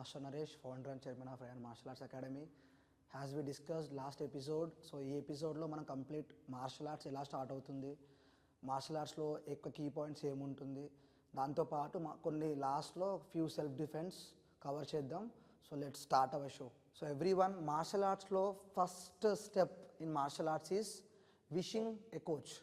Master Naresh, founder and chairman of Ryan Martial Arts Academy. As we discussed last episode, so ఈ ఎపిసోడ్లో మనం complete martial arts ఎలా start అవుతుంది, martial ఆర్ట్స్లో ఎక్కువ కీ పాయింట్స్ ఏముంటుంది, దాంతోపాటు కొన్ని లాస్ట్లో ఫ్యూ సెల్ఫ్ డిఫెన్స్ కవర్ చేద్దాం. So let start our show. So every one, martial ఆర్ట్స్లో first step in martial arts is wishing a coach.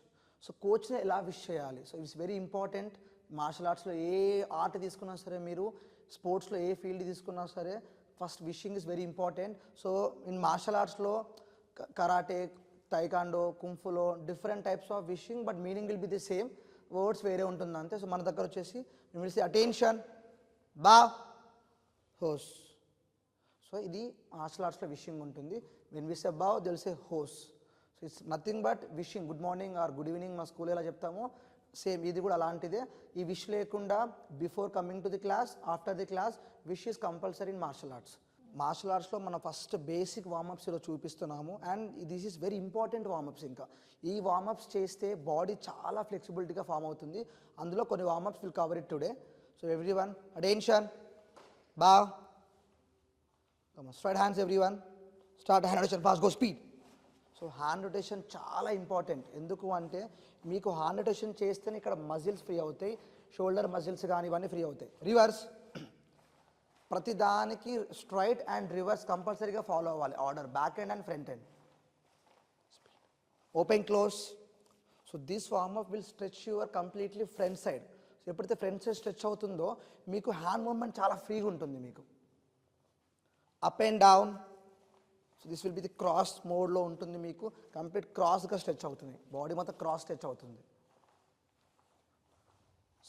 So కోచ్ని ఎలా విష్ చేయాలి, so it's very important. Martial ఆర్ట్స్లో ఏ ఆర్ట్ తీసుకున్నా సరే, మీరు స్పోర్ట్స్లో ఏ ఫీల్డ్ తీసుకున్నా సరే, first wishing is very important. So in martial ఆర్ట్స్లో కరాటే, టైకాండో, కుంఫులో different types of wishing, but meaning will be the same, words వేరే ఉంటుంది అంతే. సో మన దగ్గర వచ్చేసి విల్ సే అటెన్షన్, బా, హోస్. సో ఇది మార్షల్ ఆర్ట్స్లో విషింగ్ ఉంటుంది. వెన్ వి సే బావ్, దే విల్ సే హోస్. So it's nothing but wishing. Good morning or good evening మా స్కూల్ ఎలా చెప్తామో సేమ్ ఇది కూడా అలాంటిదే. ఈ విష్ లేకుండా before coming to the class, after the class, wish is compulsory in martial arts. Martial ఆర్ట్స్లో మనం ఫస్ట్ బేసిక్ వార్మప్స్ ఈరోజు చూపిస్తున్నాము, and this is very important warmups. ఇంకా ఈ వార్మప్స్ చేస్తే బాడీ చాలా ఫ్లెక్సిబిలిటీగా ఫామ్ అవుతుంది. అందులో కొన్ని warmups will cover it today. So every one, attention, బా, straight hands every one, start hand rotation, fast go speed. So hand rotation చాలా important. ఎందుకు అంటే మీకు హ్యాండ్ రొటేషన్ చేస్తేనే ఇక్కడ మజిల్స్ ఫ్రీ అవుతాయి, షోల్డర్ మజిల్స్ కానీ ఇవన్నీ ఫ్రీ అవుతాయి. రివర్స్, ప్రతిదానికి స్ట్రైట్ అండ్ రివర్స్ కంపల్సరీగా ఫాలో అవ్వాలి order, back end and front end. Open close. So this warmup will stretch your completely front side. So ఎప్పుడైతే ఫ్రంట్ సైడ్ స్ట్రెచ్ అవుతుందో మీకు హ్యాండ్ మూవ్మెంట్ చాలా ఫ్రీగా ఉంటుంది. మీకు up and down. So this will be the cross మోడ్లో ఉంటుంది. మీకు కంప్లీట్ క్రాస్గా స్ట్రెచ్ అవుతుంది, బాడీ మొత్తం క్రాస్ స్ట్రెచ్ అవుతుంది.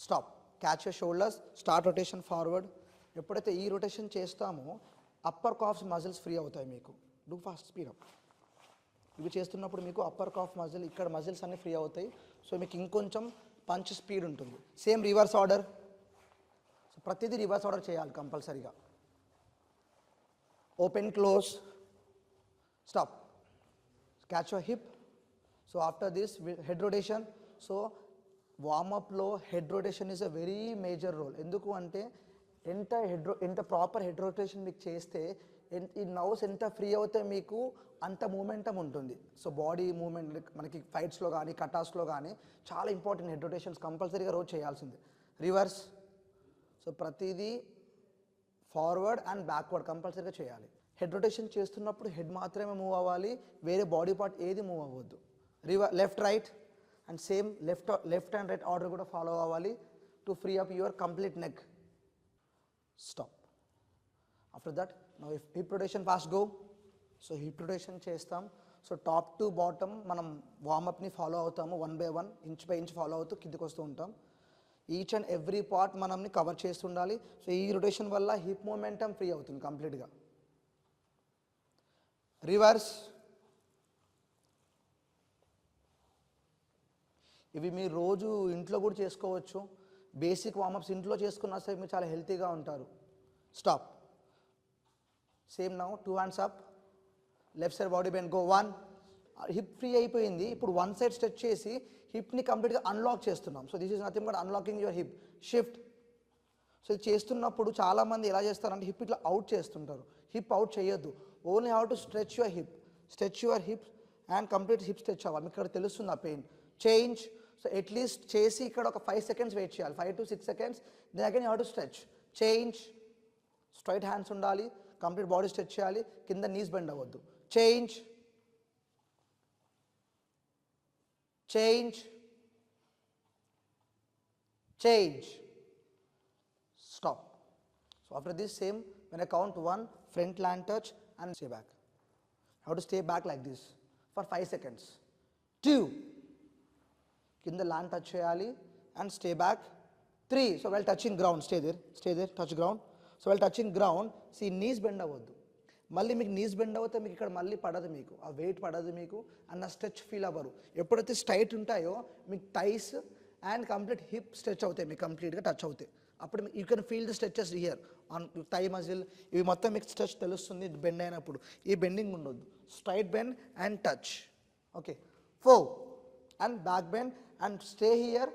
Stop, catch your shoulders, start rotation forward. ఎప్పుడైతే ఈ రొటేషన్ చేస్తామో అప్పర్ కాఫ్ మజిల్స్ ఫ్రీ అవుతాయి మీకు. Do fast, speed up. ఇవి చేస్తున్నప్పుడు మీకు అప్పర్ కాఫ్ మజిల్, ఇక్కడ మజిల్స్ అన్నీ ఫ్రీ అవుతాయి. సో మీకు ఇంకొంచెం పంచ్ స్పీడ్ ఉంటుంది. Same reverse order. సో ప్రతిదీ రివర్స్ ఆర్డర్ చేయాలి కంపల్సరీగా. Open close, stop, catch your hip. So after this head rotation. So warm up లో head rotation is a very major role. ఎందుకు అంటే ఎంత ప్రాపర్ హెడ్ రొటేషన్ మీకు చేస్తే ఈ నర్వ్స్ ఎంత ఫ్రీ అవుతే మీకు అంత మూమెంటం ఉంటుంది. సో బాడీ మూమెంట్ మనకి ఫైట్స్లో కానీ కటాస్లో కానీ చాలా ఇంపార్టెంట్. హెడ్ రొటేషన్స్ కంపల్సరీగా రోజు చేయాల్సిందే. రివర్స్. సో ప్రతిదీ ఫార్వర్డ్ అండ్ బ్యాక్వర్డ్ కంపల్సరీగా చేయాలి. హెడ్ రొటేషన్ చేస్తున్నప్పుడు హెడ్ మాత్రమే మూవ్ అవ్వాలి, వేరే బాడీ పార్ట్ ఏది మూవ్ అవ్వద్దు. Left right and same left and right order కూడా ఫాలో అవ్వాలి to free up your complete neck. Stop. After that now hip rotation, fast go. So hip rotation చేస్తాం. So top to bottom మనం వార్మప్ని follow అవుతాము, 1 by 1, inch by inch follow అవుతూ కిందికి వస్తూ ఉంటాం. Each and every part మనల్ని cover చేస్తుండాలి. So ఈ rotation వల్ల హిప్ మూమెంటం ఫ్రీ అవుతుంది కంప్లీట్గా. రివర్స్. ఇవి మీరు రోజు ఇంట్లో కూడా చేసుకోవచ్చు. బేసిక్ వార్మప్స్ ఇంట్లో చేసుకున్నా సరే మీరు చాలా హెల్తీగా ఉంటారు. Stop. Same now 2 hands up, left side body bend, go 1. Hip free అయిపోయింది. ఇప్పుడు 1 side స్ట్రెచ్ చేసి హిప్ని కంప్లీట్గా అన్లాక్ చేస్తున్నాం. So this is nothing but unlocking your hip. Shift. So ఇది చేస్తున్నప్పుడు చాలామంది ఎలా చేస్తారంటే హిప్ ఇట్లా అవుట్ చేస్తుంటారు. హిప్ అవుట్ చేయొద్దు. Only how to stretch your hip. Stretch your hip and complete hip stretch అవ్వాలి. మీకు ఇక్కడ తెలుస్తుంది ఆ పెయిన్. చేంజ్. సో అట్లీస్ట్ చేసి ఇక్కడ ఒక 5 seconds వెయిట్ చేయాలి, 5 to 6 seconds. Then again you how to stretch. Change. Straight hands ఉండాలి, కంప్లీట్ బాడీ స్ట్రెచ్ చేయాలి, కింద నీస్ బెండ్ అవ్వద్దు. Change. Change. Change. Stop. So after this same, when I count 1, front land touch and stay back. How to stay back like this for 5 seconds. 2. Kinda land touch cheyali and stay back. 3. So while touching ground, stay there, touch ground. So while touching ground, see knees bend అవ్వద్దు. మళ్ళీ మీకు knees bend అవుతే మీకు ఇక్కడ మళ్ళీ పడదు, మీకు ఆ వెయిట్ పడదు మీకు, అండ్ ఆ స్ట్రెచ్ ఫీల్ అవ్వరు. ఎప్పుడైతే స్ట్రైట్ ఉంటాయో మీకు thighs and complete hip stretch అవుతాయి, మీకు కంప్లీట్గా టచ్ అవుతాయి. అప్పుడు you can feel the stretches here on thigh muscle. ఇవి మొత్తం మీకు స్ట్రెచ్ తెలుస్తుంది బెండ్ అయినప్పుడు. ఈ బెండింగ్ ఉండొద్దు. Straight bend and touch. Okay. 4 and back bend and stay here.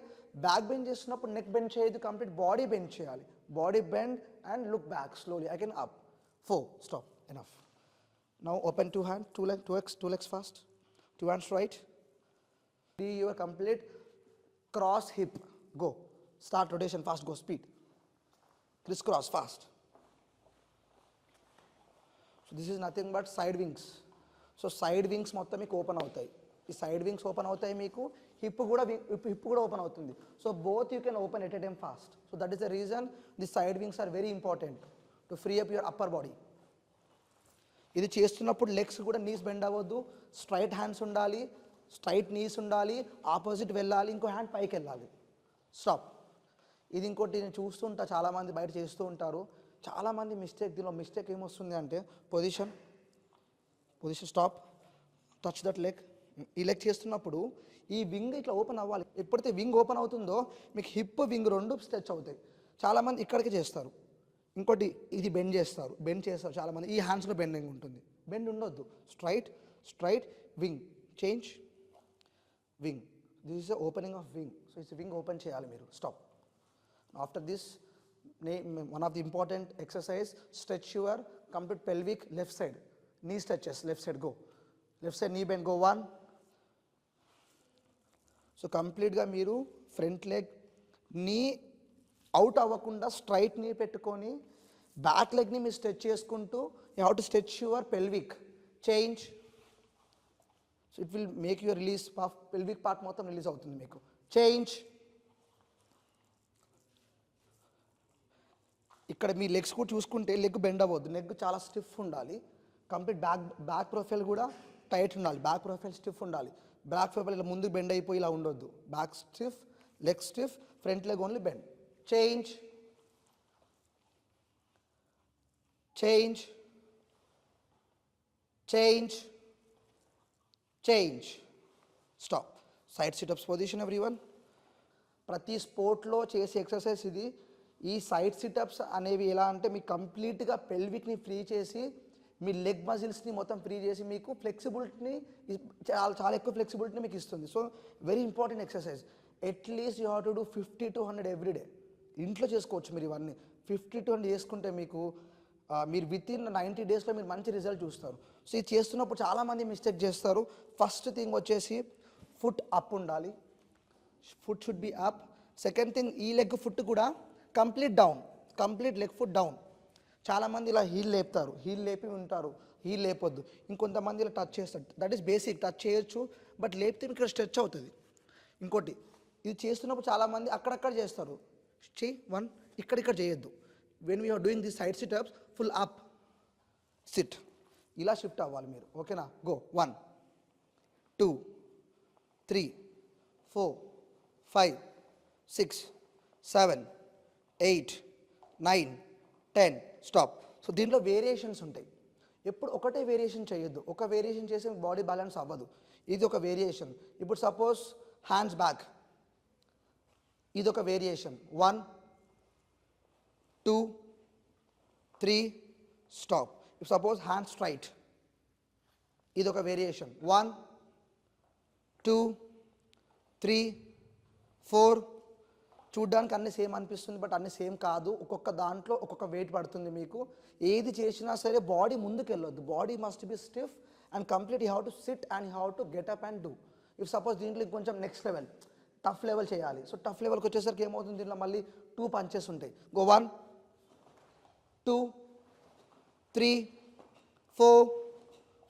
Back bend చేస్తున్నప్పుడు నెక్ బెండ్ చేయదు, కంప్లీట్ బాడీ బెండ్ చేయాలి. Body bend and look back slowly. Again up. 4. Stop. Enough. Now open 2 hands, 2 legs fast. 2 hands right. Do your complete cross hip. Go. Start rotation fast. Go speed. Crisscross fast. So this is nothing but side wings. So side wings మొత్తం మీకు open అవుతాయి. ఈ side wings open అవుతాయి, మీకు hip కూడా open అవుతుంది. So both you can open at a time fast. So that is the reason the side wings are very important to free up your upper body. ఇది చేస్తున్నప్పుడు legs కూడా knees bend అవ్వద్దు, straight hands ఉండాలి, straight knees ఉండాలి, opposite వెళ్ళాలి, ఇంకో hand పైకి వెళ్ళాలి. స్టాప్. ఇది ఇంకోటి నేను చూస్తుంటా, చాలామంది బయట చేస్తూ ఉంటారు. చాలామంది దీనిలో మిస్టేక్ ఏమొస్తుంది అంటే position stop, touch that leg. ఈ లెగ్ చేస్తున్నప్పుడు ఈ వింగ్ ఇట్లా ఓపెన్ అవ్వాలి. ఎప్పుడైతే వింగ్ ఓపెన్ అవుతుందో మీకు హిప్ వింగ్ రెండు స్ట్రెచ్ అవుతాయి. చాలామంది ఇక్కడికి చేస్తారు, ఇంకోటి ఇది బెండ్ చేస్తారు చాలామంది. ఈ హ్యాండ్స్లో బెండింగ్ ఉంటుంది, బెండ్ ఉండొద్దు. Straight wing change, wing. This is the opening of wing. So it's wing open చేయాలి మీరు. Stop. After this one of the important exercise, stretch your complete pelvic left side, knee stretches left side. Go left side knee bend. Go 1. So కంప్లీట్గా మీరు front leg నీ out అవ్వకుండా straight నీ పెట్టుకొని back లెగ్ని మీరు stretch చేసుకుంటూ you have to stretch your pelvic. Change. So it will make your release of pelvic part మొత్తం release అవుతుంది మీకు. చేంజ్. ఇక్కడ మీ లెగ్స్ కూడా చూసుకుంటే లెగ్ బెండ్ అవ్వద్దు, లెగ్ చాలా స్టిఫ్ ఉండాలి. కంప్లీట్ బ్యాక్ ప్రొఫైల్ కూడా టైట్ ఉండాలి, బ్యాక్ ప్రొఫైల్ స్టిఫ్ ఉండాలి. బ్యాక్ ప్రొఫైల్ ఇలా ముందుకు బెండ్ అయిపోయి ఇలా ఉండొద్దు. Back stiff, leg stiff, front leg only bend. Change. Change. Change. Change. Stop. Side sit-ups position everyone. ప్రతి స్పోర్ట్లో చేసే ఎక్సర్సైజ్ ఇది. ఈ సైడ్ సిటప్స్ అనేవి ఎలా అంటే మీకు కంప్లీట్గా పెల్విక్ని ఫ్రీ చేసి మీ లెగ్ మజిల్స్ని మొత్తం ఫ్రీ చేసి మీకు ఫ్లెక్సిబిలిటీని చాలా ఎక్కువ ఫ్లెక్సిబిలిటీని మీకు ఇస్తుంది. So very important exercise. At least you have to do 50 to 100 everyday. ఇంట్లో చేసుకోవచ్చు మీరు ఇవన్నీ. 50 to 100 చేసుకుంటే మీకు మీరు వితిన్ 90 daysలో మీరు మంచి రిజల్ట్ చూస్తారు. సో ఇది చేస్తున్నప్పుడు చాలామంది మిస్టేక్ చేస్తారు. ఫస్ట్ థింగ్ వచ్చేసి ఫుట్ అప్ ఉండాలి, foot should be up. Second thing ఈ లెగ్ ఫుట్ కూడా complete down, complete leg foot down. చాలామంది ఇలా హీల్ లేపుతారు, హీల్ లేపి ఉంటారు, హీల్ లేపొద్దు. ఇంకొంతమంది ఇలా టచ్ చేస్తారు, దట్ ఈస్ బేసిక్. టచ్ చేయొచ్చు, బట్ లేపితే ఇక్కడ స్ట్రెచ్ అవుతుంది. ఇంకోటి ఇది చేస్తున్నప్పుడు చాలామంది అక్కడక్కడ చేస్తారు. 1 ఇక్కడ చేయొద్దు. When we are doing this side situps full up, sit, ఇలా షిఫ్ట్ అవ్వాలి మీరు. ఓకేనా? గో 1 2 3 4 5 6 7 8 9 10. స్టాప్. సో దీంట్లో వేరియేషన్స్ ఉంటాయి. ఎప్పుడు ఒకటే వేరియేషన్ చేయొద్దు. ఒక వేరియేషన్ చేసి బాడీ బ్యాలెన్స్ అవ్వదు. ఇది ఒక వేరియేషన్. ఇప్పుడు సపోజ్ హ్యాండ్స్ బ్యాక్, ఇది ఒక వేరియేషన్. 1 2 3 స్టాప్. ఇప్పుడు సపోజ్ హ్యాండ్ స్ట్రైట్, ఇది ఒక వేరియేషన్. 1 2 3 4. చూడ్డానికి అన్ని సేమ్ అనిపిస్తుంది, బట్ అన్ని సేమ్ కాదు. ఒక్కొక్క దాంట్లో ఒక్కొక్క వెయిట్ పడుతుంది మీకు. ఏది చేసినా సరే బాడీ ముందుకు వెళ్ళొద్దు. Body must be stiff and complete. You have to SIT and you have to get up and do. If suppose దీంట్లో కొంచెం నెక్స్ట్ లెవెల్ టఫ్ లెవెల్ చేయాలి. సో టఫ్ లెవెల్కి వచ్చేసరికి ఏమవుతుంది, దీంట్లో మళ్ళీ 2 పంచెస్ ఉంటాయి. గో 1 2 3 4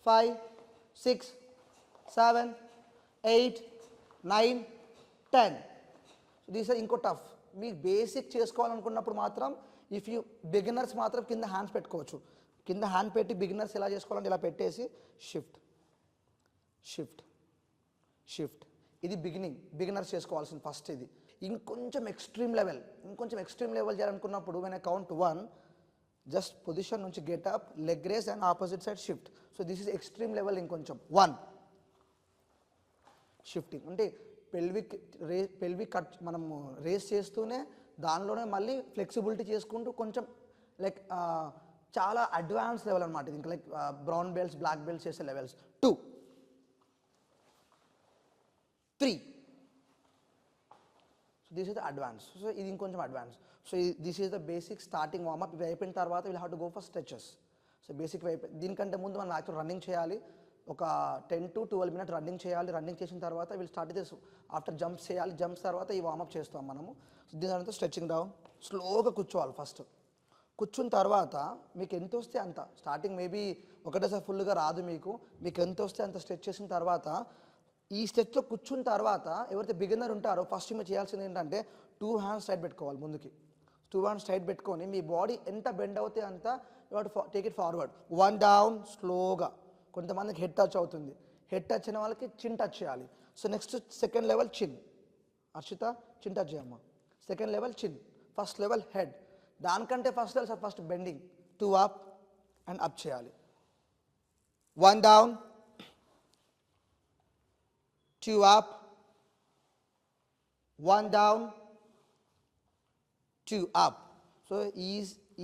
5 6 7 8 9 10. దీస్ ఆర్ ఇంకో టఫ్. మీకు బేసిక్ చేసుకోవాలనుకున్నప్పుడు మాత్రం ఇఫ్ యూ బిగినర్స్ మాత్రం కింద హ్యాండ్స్ పెట్టుకోవచ్చు. కింద హ్యాండ్ పెట్టి బిగినర్స్ ఎలా చేసుకోవాలంటే ఇలా పెట్టేసి షిఫ్ట్ షిఫ్ట్ షిఫ్ట్. ఇది బిగినర్స్ చేసుకోవాల్సింది ఫస్ట్. ఇది ఇంకొంచెం ఎక్స్ట్రీమ్ లెవెల్ చేయాలనుకున్నప్పుడు when I count 1 just position నుంచి get up, leg raise and opposite side shift. So this is extreme level. ఇంకొంచెం 1 షిఫ్టింగ్ అంటే పెల్విక్ కట్ మనము రేస్ చేస్తూనే దానిలోనే మళ్ళీ ఫ్లెక్సిబిలిటీ చేసుకుంటూ కొంచెం లైక్ చాలా అడ్వాన్స్ లెవెల్ అనమాట. ఇది ఇంకా like brown belts, black belts చేసే levels. 2 3. So this is the advance. So ఇది ఇంకొంచెం advance. So this is the basic starting warmup. ఇవి అయిపోయిన తర్వాత will have to go for stretches. So basic దీనికంటే ముందు మనం యాక్చువల్ రన్నింగ్ చేయాలి. ఒక 10 to 12 minutes రన్నింగ్ చేయాలి. రన్నింగ్ చేసిన తర్వాత will start this after jumps చేయాలి. జంప్స్ తర్వాత ఈ వార్మప్ చేస్తాం మనము. దీని తర్వాత స్ట్రెచింగ్ డౌన్, స్లోగా కూర్చోవాలి ఫస్ట్. కూర్చున్న తర్వాత మీకు ఎంత వస్తే అంత, స్టార్టింగ్ మేబీ ఒకటేసారి ఫుల్గా రాదు, మీకు ఎంత వస్తే అంత స్ట్రెచ్ చేసిన తర్వాత ఈ స్ట్రెచ్లో కూర్చున్న తర్వాత ఎవరైతే బిగినర్ ఉంటారో ఫస్ట్ మీరు చేయాల్సింది ఏంటంటే 2 hands స్ట్రైట్ పెట్టుకోవాలి ముందుకి. 2 hands స్ట్రైట్ పెట్టుకొని మీ బాడీ ఎంత బెండ్ అవుతే అంత you have to take it forward. 1 down స్లోగా. కొంతమందికి హెడ్ టచ్ అవుతుంది, హెడ్ టచ్ అయిన వాళ్ళకి చిన్ టచ్ చేయాలి. సో నెక్స్ట్ సెకండ్ లెవెల్ చిన్. అర్షిత చిన్ టచ్ చేయమ్మా. సెకండ్ లెవెల్ చిన్, ఫస్ట్ లెవెల్ హెడ్. దానికంటే first level first bending 2 up and up చేయాలి. 1 down, 2 up, 1 down, 2 up. So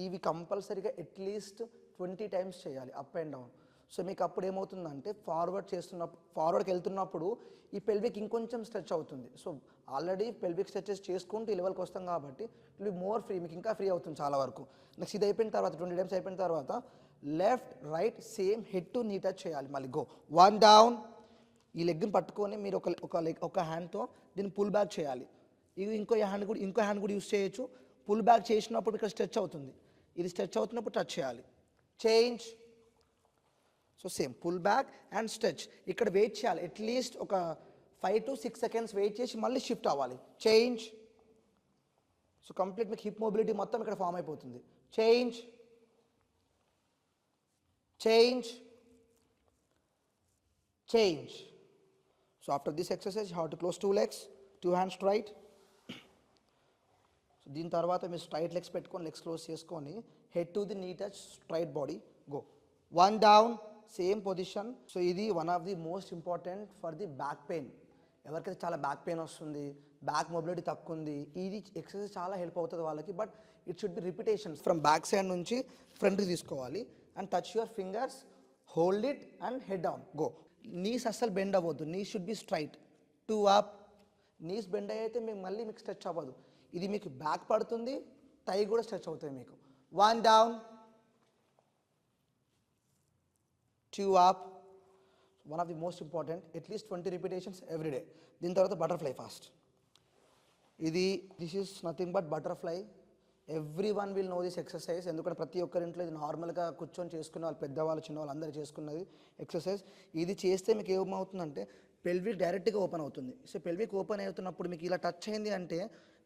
ఇవి కంపల్సరీగా అట్లీస్ట్ 20 times చేయాలి అప్ అండ్ డౌన్. సో మీకు అప్పుడు ఏమవుతుందంటే ఫార్వర్డ్కి వెళ్తున్నప్పుడు ఈ పెల్విక్ ఇంకొంచెం స్ట్రెచ్ అవుతుంది. సో ఆల్రెడీ పెల్విక్ స్ట్రెచెస్ చేసుకుంటూ ఈ లెవెల్కి వస్తాం కాబట్టి ఇట్ విల్ మోర్ ఫ్రీ, మీకు ఇంకా ఫ్రీ అవుతుంది చాలా వరకు. నెక్స్ట్ ఇది అయిపోయిన తర్వాత 20 times అయిపోయిన తర్వాత left right same head to నీ టచ్ చేయాలి. మళ్ళీ గో 1 down. ఈ లెగ్ని పట్టుకొని మీరు ఒక హ్యాండ్తో దీన్ని పుల్ బ్యాక్ చేయాలి. ఇది ఇంకో హ్యాండ్ కూడా యూస్ చేయొచ్చు. పుల్ బ్యాక్ చేసినప్పుడు ఇక్కడ స్ట్రెచ్ అవుతుంది, ఇది స్ట్రెచ్ అవుతున్నప్పుడు టచ్ చేయాలి. Change. So same pull back and stretch. ఇక్కడ వెయిట్ చేయాలి అట్లీస్ట్ ఒక 5 to 6 seconds వెయిట్ చేసి మళ్ళీ షిఫ్ట్ అవ్వాలి. చేంజ్. సో కంప్లీట్ మీకు హిప్ మొబిలిటీ మొత్తం ఇక్కడ ఫామ్ అయిపోతుంది. Change, change, change. So after this exercise you have to close 2 legs, 2 hands straight. So దీని తర్వాత మీరు స్ట్రైట్ లెగ్స్ పెట్టుకొని లెగ్స్ క్లోజ్ చేసుకొని head to the knee touch, straight body, go 1 down, same position. So ఇది one of the most important for the back pain. ఎవరికైతే చాలా back pain వస్తుంది, back mobility తక్కువ ఉంది, ఇది ఎక్సర్సైజ్ చాలా హెల్ప్ అవుతుంది వాళ్ళకి. But it should be repetitions. From back side నుంచి ఫ్రంట్కి తీసుకోవాలి and touch your fingers, hold it and head down, go. Knees అస్సలు బెండ్ అవ్వద్దు, knees should be straight. 2 up. Knees bend అయితే మీకు స్ట్రెచ్ అవ్వదు. ఇది మీకు బ్యాక్ పడుతుంది, థై కూడా స్ట్రెచ్ అవుతాయి మీకు. 1 down, 2 up. One of the most important, at least 20 repetitions every day. దీని తర్వాత butterfly fast. This is nothing but butterfly. Every one will know this exercise. ఎందుకంటే ప్రతి ఒక్కరి ఇంట్లో ఇది నార్మల్గా కూర్చొని చేసుకునే వాళ్ళు, పెద్దవాళ్ళు చిన్నవాళ్ళు అందరూ చేసుకున్నది ఎక్సర్సైజ్. ఇది చేస్తే మీకు ఏమవుతుందంటే పెల్విక్ డైరెక్ట్గా ఓపెన్ అవుతుంది. సో పెల్విక్ ఓపెన్ అవుతున్నప్పుడు మీకు ఇలా టచ్ అయింది అంటే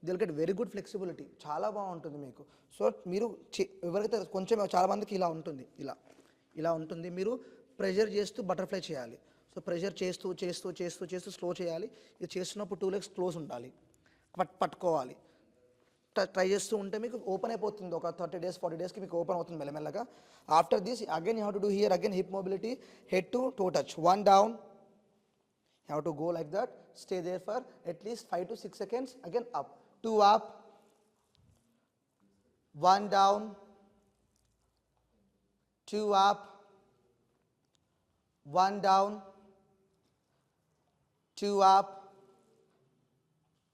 they'll get very good flexibility, చాలా బాగుంటుంది మీకు. సో మీరు ఎవరైతే కొంచెం చాలామందికి ఇలా ఉంటుంది, ఇలా ఉంటుంది. మీరు ప్రెషర్ చేస్తూ బటర్ఫ్లై చేయాలి. సో ప్రెషర్ చేస్తూ చేస్తూ చేస్తూ చేస్తూ స్లో చేయాలి. ఇది చేస్తున్నప్పుడు 2 legs క్లోజ్ ఉండాలి, పట్టుకోవాలి. ట్రై చేస్తూ ఉంటే మీకు ఓపెన్ అయిపోతుంది. ఒక 30 days 40 daysకి మీకు ఓపెన్ అవుతుంది మెల్లమెల్లగా. After this again you have to do here again hip mobility, head to toe touch. 1 down, you have to go like that, stay there for at least 5 to 6 seconds, again up. 2 up, 1 down, 2 up, 1 down, 2 up,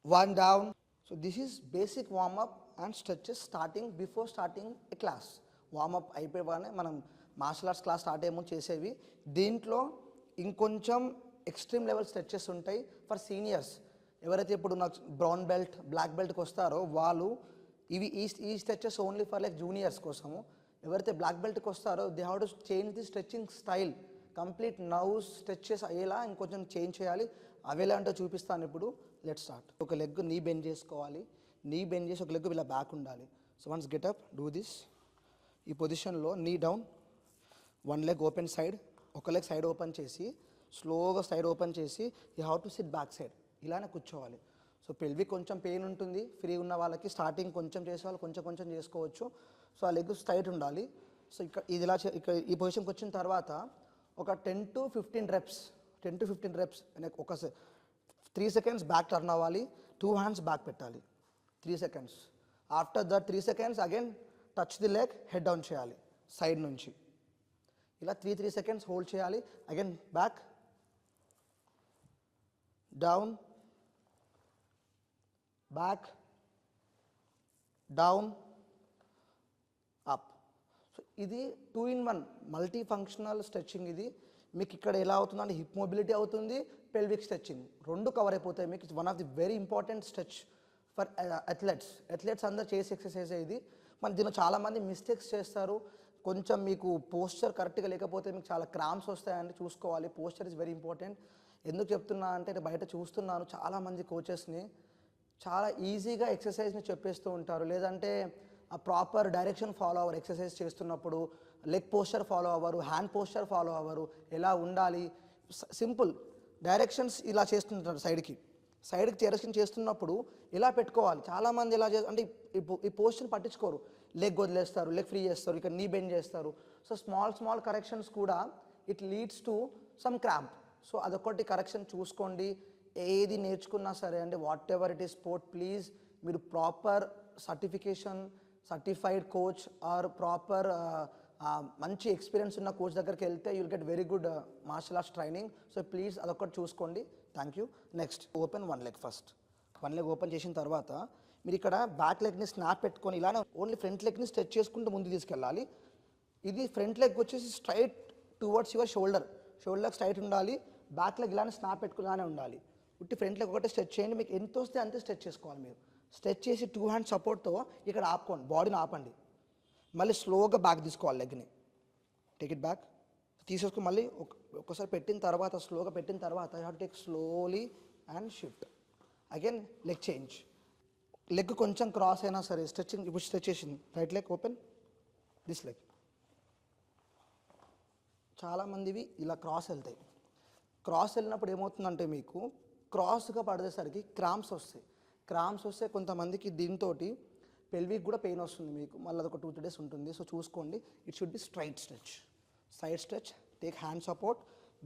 1 down. So this is basic warm up and stretches starting before starting a class. Warm up అయిపోగానే మనం martial arts class start అయ్యే ముందు చేసేవి. దీంట్లో ఇంకొంచెం extreme level stretches ఉంటాయి for seniors. ఎవరైతే ఇప్పుడు నాకు బ్రౌన్ బెల్ట్, బ్లాక్ బెల్ట్కి వస్తారో వాళ్ళు ఈ stretches only for like juniors కోసము. ఎవరైతే బ్లాక్ బెల్ట్కి వస్తారో they have to change the stretching style. Complete nerves stretches అయ్యేలా ఇంకొంచెం చేంజ్ చేయాలి. అవేలా అంటే చూపిస్తాను ఇప్పుడు. Let start. ఒక లెగ్ నీ బెండ్ చేసుకోవాలి. నీ బెండ్ చేసి ఒక లెగ్ ఇలా బ్యాక్ ఉండాలి. So once get up, do this. ఈ పొజిషన్లో నీ డౌన్, 1 leg ఓపెన్ సైడ్, ఒక లెగ్ సైడ్ ఓపెన్ చేసి స్లోగా సైడ్ ఓపెన్ చేసి you have to SIT back side. ఇలానే కూర్చోవాలి. సో పెల్విక్ కొంచెం పెయిన్ ఉంటుంది ఫ్రీ ఉన్న వాళ్ళకి, స్టార్టింగ్ కొంచెం చేసే వాళ్ళు కొంచెం చేసుకోవచ్చు. సో ఆ లెగ్ స్ట్రైట్ ఉండాలి. సో ఇక్కడ ఈ పొజిషన్కి వచ్చిన తర్వాత ఒక 10 to 15 reps, 10 to 15 reps ఒక 3 seconds బ్యాక్ టర్న్ అవ్వాలి. 2 hands బ్యాక్ పెట్టాలి 3 seconds. After that 3 seconds again touch the leg, head down చేయాలి సైడ్ నుంచి. ఇలా 3 seconds హోల్డ్ చేయాలి. Again back, down, back, down, up. So ఇది 2-in-1 మల్టీ ఫంక్షనల్ స్ట్రెచ్చింగ్. ఇది మీకు ఇక్కడ ఎలా అవుతుందంటే హిప్ మొబిలిటీ అవుతుంది, పెల్విక్ స్ట్రెచ్చింగ్ రెండు కవర్ అయిపోతాయి మీకు. It's one of the very important stretch for athletes అందరు చేసే ఎక్సర్సైజ్ ఇది. మన దీనిలో చాలామంది మిస్టేక్స్ చేస్తారు. కొంచెం మీకు పోస్చర్ కరెక్ట్గా లేకపోతే మీకు చాలా క్రాంప్స్ వస్తాయండి, చూసుకోవాలి. Posture is very important. ఎందుకు చెప్తున్నా అంటే నేను బయట చూస్తున్నాను చాలామంది కోచెస్ని చాలా ఈజీగా ఎక్సర్సైజ్ని చెప్పేస్తూ ఉంటారు, లేదంటే ఆ ప్రాపర్ డైరెక్షన్ ఫాలో అవ్వరు. ఎక్సర్సైజ్ చేస్తున్నప్పుడు లెగ్ పోస్చర్ ఫాలో అవ్వరు, హ్యాండ్ పోస్చర్ ఫాలో అవ్వరు, ఎలా ఉండాలి. సింపుల్ డైరెక్షన్స్ ఇలా చేస్తుంటారు. సైడ్కి డైరెక్షన్ చేస్తున్నప్పుడు ఇలా పెట్టుకోవాలి. చాలామంది ఎలా అంటే ఈ పోస్చర్ని పట్టించుకోరు, లెగ్ వదిలేస్తారు, లెగ్ ఫ్రీ చేస్తారు, ఇక్కడ నీ బెండ్ చేస్తారు. సో స్మాల్ కరెక్షన్స్ కూడా it leads to some cramp. So అదొకటి కరెక్షన్ చూసుకోండి. ఏది నేర్చుకున్నా సరే అండి, whatever it is sport, please మీరు proper certified coach or proper మంచి ఎక్స్పీరియన్స్ ఉన్న కోచ్ దగ్గరికి వెళ్తే you'll get very good martial arts training. So please అదొకటి చూసుకోండి. Thank you. Next open one leg. First one leg open చేసిన తర్వాత మీరు ఇక్కడ బ్యాక్ లెగ్ని స్నాప్ పెట్టుకొని ఇలానే ఓన్లీ ఫ్రంట్ లెగ్ని స్ట్రెచ్ చేసుకుంటూ ముందు తీసుకెళ్ళాలి. ఇది ఫ్రంట్ లెగ్ వచ్చేసి straight towards your shoulder straight ఉండాలి. బ్యాక్ లెగ్ ఇలానే స్నాప్ పెట్టుకులానే ఉండాలి. ఉట్టి ఫ్రంట్ లెగ్ ఒకటే స్ట్రెచ్ చేయండి. మీకు ఎంత వస్తే అంతే స్ట్రెచ్ చేసుకోవాలి. మీరు స్ట్రెచ్ చేసి 2 హ్యాండ్ సపోర్ట్తో ఇక్కడ ఆపుకోండి, బాడీని ఆపండి. మళ్ళీ స్లోగా బ్యాక్ తీసుకోవాలి, లెగ్ని టేక్ ఇట్ బ్యాక్ తీసేసుకుని మళ్ళీ ఒక్కసారి పెట్టిన తర్వాత స్లోగా పెట్టిన తర్వాత you have to take slowly and shift again. Leg change, leg కొంచెం క్రాస్ అయినా సరే స్ట్రెచ్చింగ్. ఇప్పుడు స్ట్రెచ్ చేసింది, right leg open, this leg. చాలామందివి ఇలా క్రాస్ వెళ్తాయి. క్రాస్ వెళ్ళినప్పుడు ఏమవుతుందంటే మీకు క్రాస్గా పడేసరికి క్రాంప్స్ వస్తే కొంతమందికి దీంతో పెల్విక్ కూడా పెయిన్ వస్తుంది మీకు. మళ్ళీ అదొక 2-3 days ఉంటుంది. సో చూసుకోండి. It should be straight stretch, side stretch, take hand support,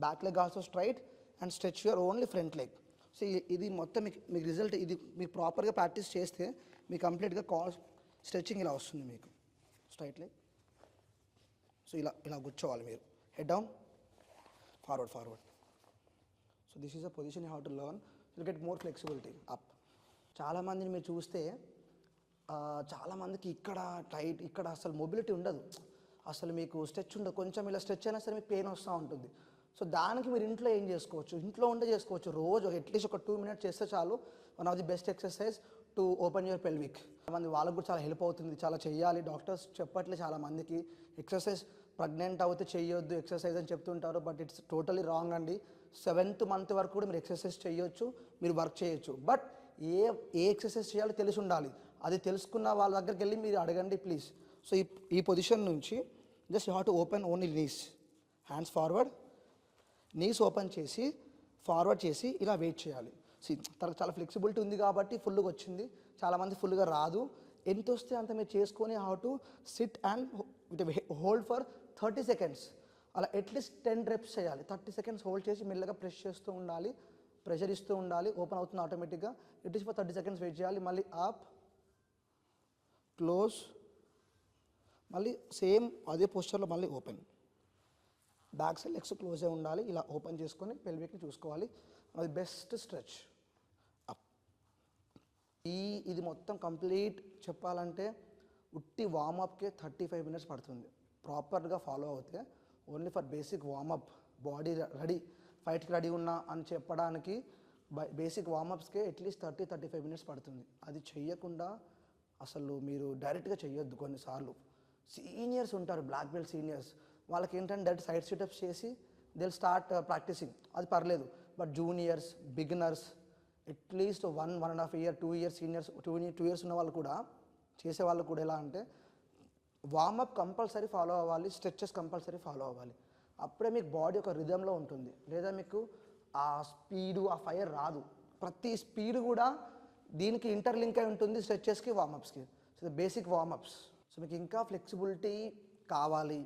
back leg also straight and stretch your only front leg. So ఇది మొత్తం మీకు రిజల్ట్. ఇది మీకు ప్రాపర్గా ప్రాక్టీస్ చేస్తే మీకు కంప్లీట్గా స్ట్రెచ్చింగ్ ఇలా వస్తుంది మీకు. Straight leg. సో ఇలా కూర్చోవాలి మీరు. Head down, forward. So this is a position you have to learn. You get more flexibility. Up. చాలామందిని మీరు చూస్తే చాలామందికి ఇక్కడ టైట్, ఇక్కడ అసలు మొబిలిటీ ఉండదు, అసలు మీకు స్ట్రెచ్ ఉండదు. కొంచెం ఇలా స్ట్రెచ్ అయినా సరే మీకు పెయిన్ వస్తూ ఉంటుంది. సో దానికి మీరు ఇంట్లో ఏం చేసుకోవచ్చు, ఇంట్లో ఉండే చేసుకోవచ్చు. రోజు అట్లీస్ట్ ఒక 2 minutes చేస్తే చాలు. One of the best exercise to open your pelvic. చాలామంది వాళ్ళకు కూడా చాలా హెల్ప్ అవుతుంది, చాలా చేయాలి. డాక్టర్స్ చెప్పట్లే చాలామందికి ఎక్సర్సైజ్ ప్రెగ్నెంట్ అవుతే చేయొద్దు ఎక్సర్సైజ్ అని చెప్తుంటారు, బట్ ఇట్స్ టోటలీ రాంగ్ అండి. 7th month వరకు కూడా మీరు ఎక్సర్సైజ్ చేయొచ్చు, మీరు వర్క్ చేయొచ్చు. బట్ ఏ ఎక్సర్సైజ్ చేయాలో తెలిసి ఉండాలి. అది తెలుసుకున్న వాళ్ళ దగ్గరికి వెళ్ళి మీరు అడగండి ప్లీజ్. సో ఈ పొజిషన్ నుంచి just you have to open only knees, hands forward, knees open చేసి ఫార్వర్డ్ చేసి ఇలా వెయిట్ చేయాలి. తనకు చాలా ఫ్లెక్సిబిలిటీ ఉంది కాబట్టి ఫుల్గా వచ్చింది. చాలామంది ఫుల్గా రాదు. ఎంత వస్తే అంత మీరు చేసుకొని how to SIT and hold for 30 seconds. అలా అట్లీస్ట్ 10 reps చేయాలి. 30 seconds హోల్డ్ చేసి మెల్లగా ప్రెస్ చేస్తూ ఉండాలి, ప్రెషర్ ఇస్తూ ఉండాలి. ఓపెన్ అవుతుంది ఆటోమేటిక్గా. It is for 30 seconds wait చేయాలి. మళ్ళీ అప్, క్లోజ్, మళ్ళీ సేమ్ అదే పోస్చర్లో మళ్ళీ open. Back side legs close అయి ఉండాలి. ఇలా ఓపెన్ చేసుకొని పెల్విక్ని చూసుకోవాలి. అది బెస్ట్ స్ట్రెచ్. అప్. ఇది మొత్తం కంప్లీట్ చెప్పాలంటే ఉట్టి వార్మప్కే 35 minutes పడుతుంది. ప్రాపర్గా ఫాలో అవుతే only for basic warmup, body ready, ఫైట్కి రెడీ ఉన్నా అని చెప్పడానికి బేసిక్ వార్మప్స్కే అట్లీస్ట్ 30-35 minutes పడుతుంది. అది చెయ్యకుండా అసలు మీరు డైరెక్ట్గా చెయ్యొద్దు. కొన్నిసార్లు సీనియర్స్ ఉంటారు, బ్లాక్ బెల్ట్ సీనియర్స్, వాళ్ళకి ఏంటంటే డైరెక్ట్ సైడ్ సిటప్స్ చేసి దే స్టార్ట్ ప్రాక్టీసింగ్, అది పర్లేదు. But juniors, beginners, at least 1.5 year 2 years seniors, 2 years ఉన్న వాళ్ళు కూడా చేసేవాళ్ళు కూడా ఎలా అంటే వార్మప్ కంపల్సరీ ఫాలో అవ్వాలి, స్ట్రెచెస్ కంపల్సరీ ఫాలో అవ్వాలి. అప్పుడే మీకు బాడీ ఒక రిథంలో ఉంటుంది. లేదా మీకు ఆ స్పీడు, ఆ ఫైర్ రాదు. ప్రతి స్పీడ్ కూడా దీనికి ఇంటర్లింక్ అయి ఉంటుంది, స్ట్రెచెస్కి, వార్మప్స్కి. So basic warmups. సో మీకు ఇంకా ఫ్లెక్సిబిలిటీ కావాలి,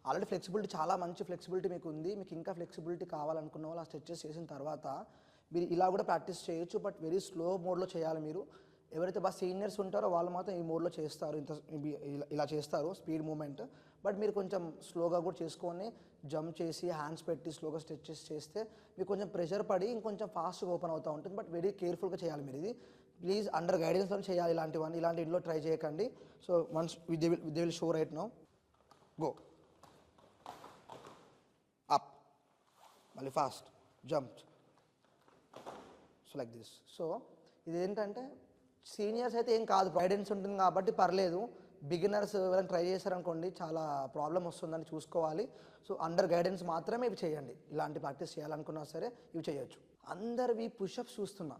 ఆల్రెడీ ఫ్లెక్సిబిలిటీ చాలా మంచి ఫ్లెక్సిబిలిటీ మీకు ఉంది. మీకు ఇంకా ఫ్లెక్సిబిలిటీ కావాలనుకున్న వాళ్ళు ఆ స్ట్రెచెస్ చేసిన తర్వాత మీరు ఇలా కూడా ప్రాక్టీస్ చేయొచ్చు. బట్ వెరీ స్లో మోడ్లో చేయాలి మీరు. ఎవరైతే బాగా సీనియర్స్ ఉంటారో వాళ్ళు మాత్రం ఈ మోడ్లో చేస్తారు, ఇలా చేస్తారు స్పీడ్ మూమెంట్. బట్ మీరు కొంచెం స్లోగా కూడా చేసుకొని జంప్ చేసి హ్యాండ్స్ పెట్టి స్లోగా స్ట్రెచెస్ చేస్తే మీకు కొంచెం ప్రెషర్ పడి ఇంకొంచెం ఫాస్ట్గా ఓపెన్ అవుతూ ఉంటుంది. బట్ వెరీ కేర్ఫుల్గా చేయాలి మీరు. ఇది ప్లీజ్ అండర్ గైడెన్స్తో చేయాలి ఇలాంటివన్నీ. ఇలాంటి ఇంట్లో ట్రై చేయకండి. So once they will show right now. Go up, మళ్ళీ fast jump, so like this. So ఇదేంటంటే సీనియర్స్ అయితే ఏం కాదు, గైడెన్స్ ఉంటుంది కాబట్టి పర్లేదు. బిగినర్స్ ఎవరైనా ట్రై చేశారనుకోండి చాలా ప్రాబ్లం వస్తుందని చూసుకోవాలి. సో అండర్ గైడెన్స్ మాత్రమే ఇవి చేయండి. ఇలాంటి ప్రాక్టీస్ చేయాలనుకున్నా సరే ఇవి చేయొచ్చు. అందరివి పుషప్స్ చూస్తున్నా,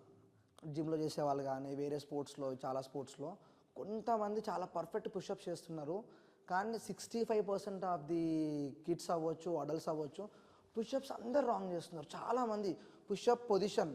జిమ్లో చేసేవాళ్ళు కానీ వేరే స్పోర్ట్స్లో, చాలా స్పోర్ట్స్లో కొంతమంది చాలా పర్ఫెక్ట్ పుషప్స్ చేస్తున్నారు. కానీ 65% ఆఫ్ ది కిడ్స్ అవ్వచ్చు, అడల్ట్స్ అవ్వచ్చు, పుషప్స్ అందరు రాంగ్ చేస్తున్నారు. చాలామంది పుషప్ పొజిషన్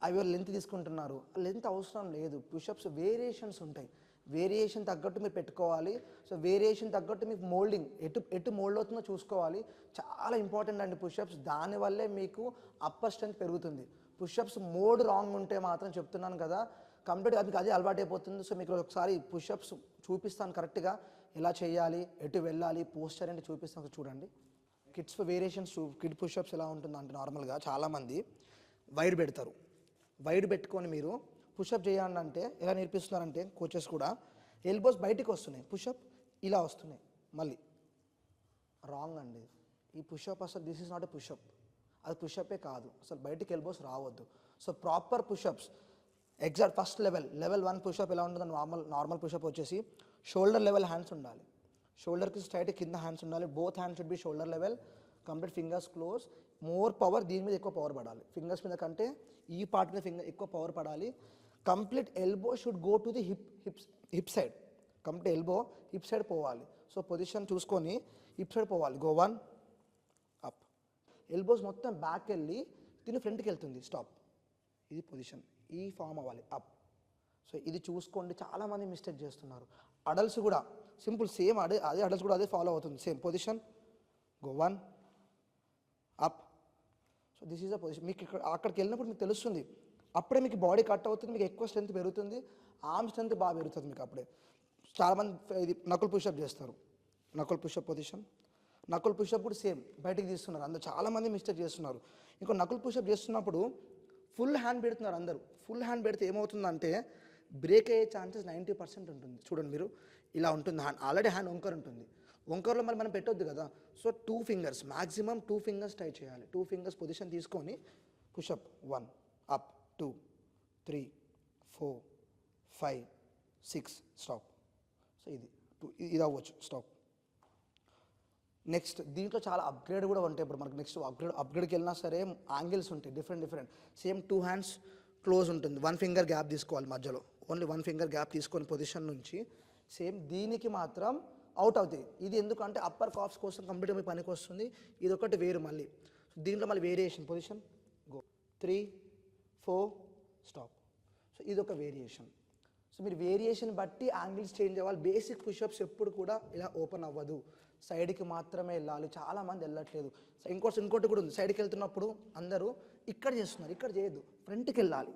అవి లెంత్ తీసుకుంటున్నారు. లెంత్ అవసరం లేదు. పుషప్స్ వేరియేషన్స్ ఉంటాయి, వేరియేషన్ తగ్గట్టు మీరు పెట్టుకోవాలి. సో వేరియేషన్ తగ్గట్టు మీకు మోల్డింగ్ ఎటు మోల్డ్ అవుతుందో చూసుకోవాలి. చాలా ఇంపార్టెంట్ అండి పుషప్స్. దానివల్లే మీకు అప్పర్ స్ట్రెంత్ పెరుగుతుంది. పుషప్స్ మోడ్ రాంగ్ ఉంటే మాత్రం చెప్తున్నాను కదా, కంప్లీట్గా మీకు అదే అలవాటు అయిపోతుంది. సో మీకు ఒకసారి పుషప్స్ చూపిస్తాను కరెక్ట్గా ఎలా చేయాలి, ఎటు వెళ్ళాలి, పోస్చర్ అంటే చూపిస్తాను, చూడండి. కిడ్స్ వేరియేషన్స్, కిడ్ పుషప్స్ ఎలా ఉంటుందంటే నార్మల్గా చాలామంది వైడ్ పెడతారు. వైడ్ పెట్టుకొని మీరు పుషప్ చేయాలి అంటే ఎలా నేర్పిస్తున్నారంటే కోచెస్ కూడా ఎల్బోస్ బయటికి వస్తున్నాయి, పుషప్ ఇలా వస్తున్నాయి. మళ్ళీ రాంగ్ అండి. ఈ పుషప్ అసలు this is not a pushup, అది పుషప్పే కాదు. అసలు బయటికి ఎల్బోస్ రావద్దు. So proper pushups exact first level 1 pushup ఎలా ఉంటుందో నార్మల్ పుషప్ వచ్చేసి షోల్డర్ లెవెల్ హ్యాండ్స్ ఉండాలి. షోల్డర్కి స్ట్రైట్ కింద హ్యాండ్స్ ఉండాలి. Both hands should be shoulder level, complete fingers close. More power దీని మీద ఎక్కువ పవర్ పడాలి. ఫింగర్స్ మీద కంటే ఈ పార్ట్ మీద ఎక్కువ పవర్ పడాలి. Complete elbow should go to the hip side. Complete elbow hip side పోవాలి. సో పొజిషన్ చూసుకొని హిప్ సైడ్ పోవాలి. Go 1 up. ఎల్బోస్ మొత్తం బ్యాక్ వెళ్ళి దీని ఫ్రంట్కి వెళ్తుంది. స్టాప్. ఇది పొజిషన్, ఈ ఫామ్ అవ్వాలి. అప్. సో ఇది చూసుకోండి. చాలామంది మిస్టేక్ చేస్తున్నారు. అడల్ట్స్ కూడా సింపుల్ సేమ్ అదే అడల్ట్స్ కూడా అదే ఫాలో అవుతుంది. Same position. Go 1 up. So this is a position. మీకు అక్కడికి వెళ్ళినప్పుడు మీకు తెలుస్తుంది. అప్పుడే మీకు బాడీ కట్ అవుతుంది, మీకు ఎక్కువ స్ట్రెంత్ పెరుగుతుంది, ఆర్మ్ స్ట్రెంత్ బాగా పెరుగుతుంది మీకు అప్పుడే. చాలామంది ఇది నకుల్ పుషప్ చేస్తారు. Knuckle pushup position. Knuckle pushup కూడా సేమ్ బయటికి తీస్తున్నారు అందరు. చాలామంది మిస్టేక్ చేస్తున్నారు. ఇంకో నకుల్ పుషప్ చేస్తున్నప్పుడు ఫుల్ హ్యాండ్ పెడుతున్నారు అందరూ. ఫుల్ హ్యాండ్ పెడితే ఏమవుతుందంటే బ్రేక్ అయ్యే ఛాన్సెస్ 90% ఉంటుంది. చూడండి మీరు ఇలా ఉంటుంది హ్యాండ్, ఆల్రెడీ హ్యాండ్ వంకర్ ఉంటుంది. వంకర్లో మరి మనం పెట్టొద్దు కదా. So 2 fingers maximum 2 fingers try చేయాలి. 2 ఫింగర్స్ పొజిషన్ తీసుకొని పుషప్ 1 అప్, 2 3 4 5 6 స్టాప్. సో ఇది అవ్వచ్చు స్టాప్. నెక్స్ట్ దీంట్లో చాలా అప్గ్రేడ్ కూడా ఉంటాయి. ఇప్పుడు మనకు నెక్స్ట్ అప్గ్రేడ్కి వెళ్ళినా సరే యాంగిల్స్ ఉంటాయి డిఫరెంట్. సేమ్ 2 హ్యాండ్స్ క్లోజ్ ఉంటుంది. 1 ఫింగర్ గ్యాప్ తీసుకోవాలి మధ్యలో. ఓన్లీ 1 ఫింగర్ గ్యాప్ తీసుకొని పొజిషన్ నుంచి సేమ్ దీనికి మాత్రం అవుట్ అవుతాయి. ఇది ఎందుకంటే అప్పర్ కాఫ్స్ కోసం కంప్లీట్గా మీ పనికి వస్తుంది. ఇది ఒకటి వేరు. మళ్ళీ దీంట్లో మళ్ళీ variation position. Go 3 4 stop. So ఇది ఒక వేరియేషన్. సో మీరు వేరియేషన్ బట్టి యాంగిల్స్ చేంజ్ అవ్వాలి. బేసిక్ పుషప్స్ ఎప్పుడు కూడా ఇలా ఓపెన్ అవ్వదు, సైడ్కి మాత్రమే వెళ్ళాలి. చాలామంది వెళ్ళట్లేదు. ఇంకోటి కూడా ఉంది. సైడ్కి వెళ్తున్నప్పుడు అందరూ ఇక్కడ చేస్తున్నారు, ఇక్కడ చేయొద్దు, ఫ్రంట్కి వెళ్ళాలి,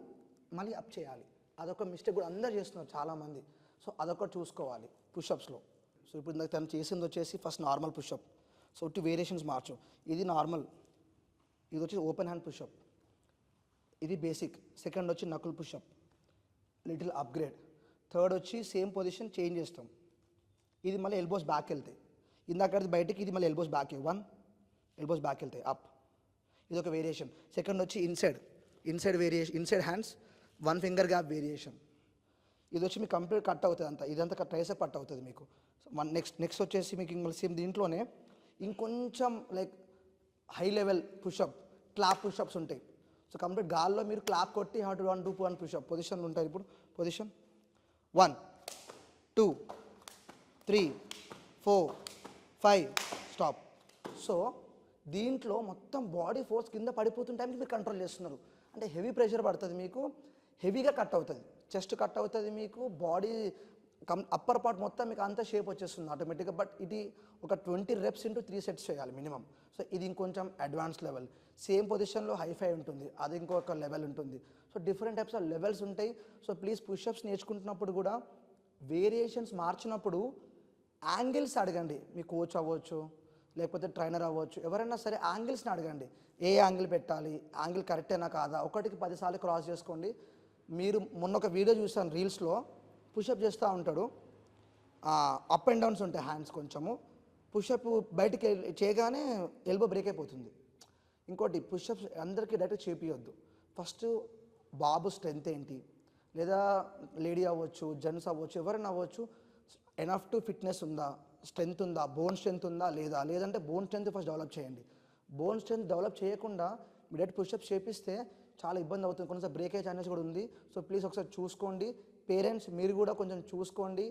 మళ్ళీ అప్ చేయాలి. అదొక మిస్టేక్ కూడా అందరు చేస్తున్నారు చాలామంది. సో అదొకటి చూసుకోవాలి పుషప్స్లో. సో ఇప్పుడు ఇందాక తను చేసింది వచ్చేసి first normal pushup. So 2 variations మార్చు. ఇది నార్మల్, ఇది వచ్చి ఓపెన్ హ్యాండ్ పుషప్, ఇది బేసిక్. సెకండ్ వచ్చి knuckle pushup, little upgrade. Third వచ్చి సేమ్ పొజిషన్ చేంజ్ చేస్తాం. ఇది మళ్ళీ ఎల్బోస్ బ్యాక్ వెళ్తాయి. ఇందాక బయటికి, ఇది మళ్ళీ ఎల్బోస్ బ్యాక్. 1 ఎల్బోస్ బ్యాక్ వెళ్తాయి అప్. ఇది ఒక వేరియేషన్. సెకండ్ వచ్చి inside variation, inside hands 1 finger gap variation. ఇది వచ్చి మీకు కంప్లీట్ కట్ అవుతుంది అంతా. ఇదంతా ట్రైసెప్ కట్ అవుతుంది మీకు. నెక్స్ట్ వచ్చేసి మీకు ఇంకా సేమ్ దీంట్లోనే ఇంకొంచెం like high level pushup, clap pushups ఉంటాయి. సో కంప్లీట్ గాల్లో మీరు క్లాప్ కొట్టి 1 2 1 పుషప్ పొజిషన్లు ఉంటాయి. ఇప్పుడు పొజిషన్ 1 2 3 4 5 స్టాప్. సో దీంట్లో మొత్తం బాడీ ఫోర్స్ కింద పడిపోతున్న టైంకి మీరు కంట్రోల్ చేస్తున్నారు. అంటే హెవీ ప్రెషర్ పడుతుంది మీకు, హెవీగా కట్ అవుతుంది, చెస్ట్ కట్ అవుతుంది మీకు, బాడీ అప్పర్ పార్ట్ మొత్తం మీకు అంతా షేప్ వచ్చేస్తుంది ఆటోమేటిక్గా. బట్ ఇది ఒక 20 reps into 3 sets చేయాలి మినిమం. సో ఇది ఇంకొంచెం అడ్వాన్స్ లెవెల్. సేమ్ పొజిషన్లో హై ఉంటుంది, అది ఇంకొక లెవెల్ ఉంటుంది. So different types of levels ఉంటాయి. సో ప్లీజ్ పుషప్స్ నేర్చుకుంటున్నప్పుడు కూడా వేరియేషన్స్ మార్చినప్పుడు యాంగిల్స్ అడగండి. మీ కోచ్ అవ్వచ్చు, లేకపోతే ట్రైనర్ అవ్వచ్చు, ఎవరైనా సరే యాంగిల్స్ని అడగండి. ఏ యాంగిల్ పెట్టాలి, యాంగిల్ కరెక్టేనా కాదా, 1కి 10 సార్లు క్రాస్ చేసుకోండి. మీరు మొన్న ఒక వీడియో చూసాను రీల్స్లో, పుషప్ చేస్తూ ఉంటాడు, అప్ అండ్ డౌన్స్ ఉంటాయి హ్యాండ్స్ కొంచెము, పుషప్ బయటికి చేయగానే ఎల్బో బ్రేక్ అయిపోతుంది. ఇంకోటి పుషప్స్ అందరికీ డైరెక్ట్ చేపియొద్దు. ఫస్ట్ బాబు స్ట్రెంత్ ఏంటి, లేదా లేడీ అవ్వచ్చు, జెంట్స్ అవ్వచ్చు, ఎవరైనా అవ్వచ్చు, ఎనఫ్ టు ఫిట్నెస్ ఉందా, స్ట్రెంత్ ఉందా, బోన్ స్ట్రెంత్ ఉందా లేదా, లేదంటే బోన్ స్ట్రెంత్ ఫస్ట్ డెవలప్ చేయండి. బోన్ స్ట్రెంత్ డెవలప్ చేయకుండా మీరు డైరెక్ట్ పుషప్స్ చేపిస్తే చాలా ఇబ్బంది అవుతుంది, కొంచెం బ్రేక్ అయ్యే ఛాన్సెస్ కూడా ఉంది. సో ప్లీజ్ ఒకసారి చూసుకోండి. పేరెంట్స్ మీరు కూడా కొంచెం చూసుకోండి.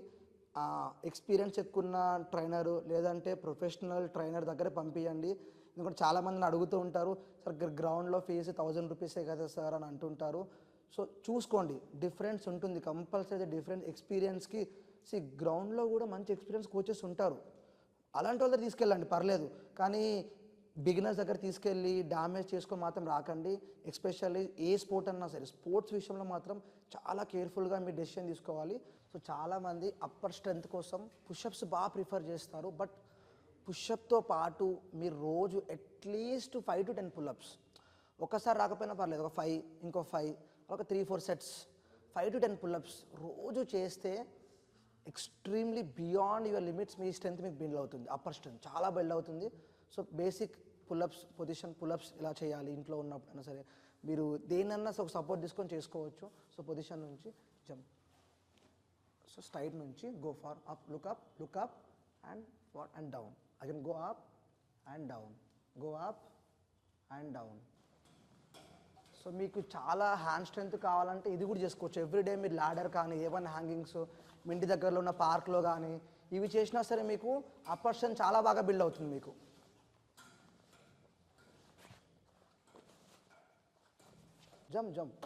ఎక్స్పీరియన్స్ ఎక్కున్న ట్రైనరు లేదంటే ప్రొఫెషనల్ ట్రైనర్ దగ్గర పంపించండి. ఎందుకంటే చాలామందిని అడుగుతూ ఉంటారు, సార్ గ్రౌండ్లో ఫీజు 1000 రూపీసే కదా సార్ అని అంటుంటారు. సో చూసుకోండి, డిఫరెన్స్ ఉంటుంది కంపల్సరీ. డిఫరెంట్ ఎక్స్పీరియన్స్కి గ్రౌండ్లో కూడా మంచి ఎక్స్పీరియన్స్ కోచెస్ ఉంటారు, అలాంటి వాళ్ళ దగ్గర తీసుకెళ్ళండి పర్లేదు. కానీ బిగినర్స్ దగ్గర తీసుకెళ్ళి డ్యామేజ్ చేసుకొని మాత్రం రాకండి. ఎస్పెషల్లీ ఏ స్పోర్ట్ అన్నా సరే, స్పోర్ట్స్ విషయంలో మాత్రం చాలా కేర్ఫుల్గా మీరు డెసిషన్ తీసుకోవాలి. సో చాలామంది అప్పర్ స్ట్రెంత్ కోసం పుషప్స్ బాగా ప్రిఫర్ చేస్తారు. బట్ పుషప్తో పాటు మీరు రోజు అట్లీస్ట్ 5 to 10 పుల్అప్స్, ఒకసారి రాకపోయినా పర్లేదు, ఒక 5, ఇంకో 5, ఒక 3-4 సెట్స్, 5 to 10 పుల్అప్స్ రోజు చేస్తే extremely beyond your limits me strength మీకు బిల్డ్ అవుతుంది. అప్పర్ స్ట్రెంత్ చాలా బిల్డ్ అవుతుంది. So basic pull-ups, position pull-ups ఇలా చేయాలి. ఇంట్లో ఉన్నప్పుడైనా సరే మీరు దేనన్నా ఒక సపోర్ట్ తీసుకొని చేసుకోవచ్చు. సో పొజిషన్ నుంచి జంప్, సో స్ట్రైట్ నుంచి go far up, look up and far and down, again go up and down, go up and down. So మీకు చాలా హ్యాండ్ స్ట్రెంత్ కావాలంటే ఇది కూడా చేసుకోవచ్చు. ఎవ్రీడే మీరు ల్యాడర్ కానీ ఏవైనా హ్యాంగింగ్స్ మీ ఇంటి దగ్గరలో ఉన్న పార్క్లో కానీ ఇవి చేసినా సరే మీకు అప్పర్ స్ట్రెంత్ చాలా బాగా బిల్డ్ అవుతుంది మీకు. Jump jump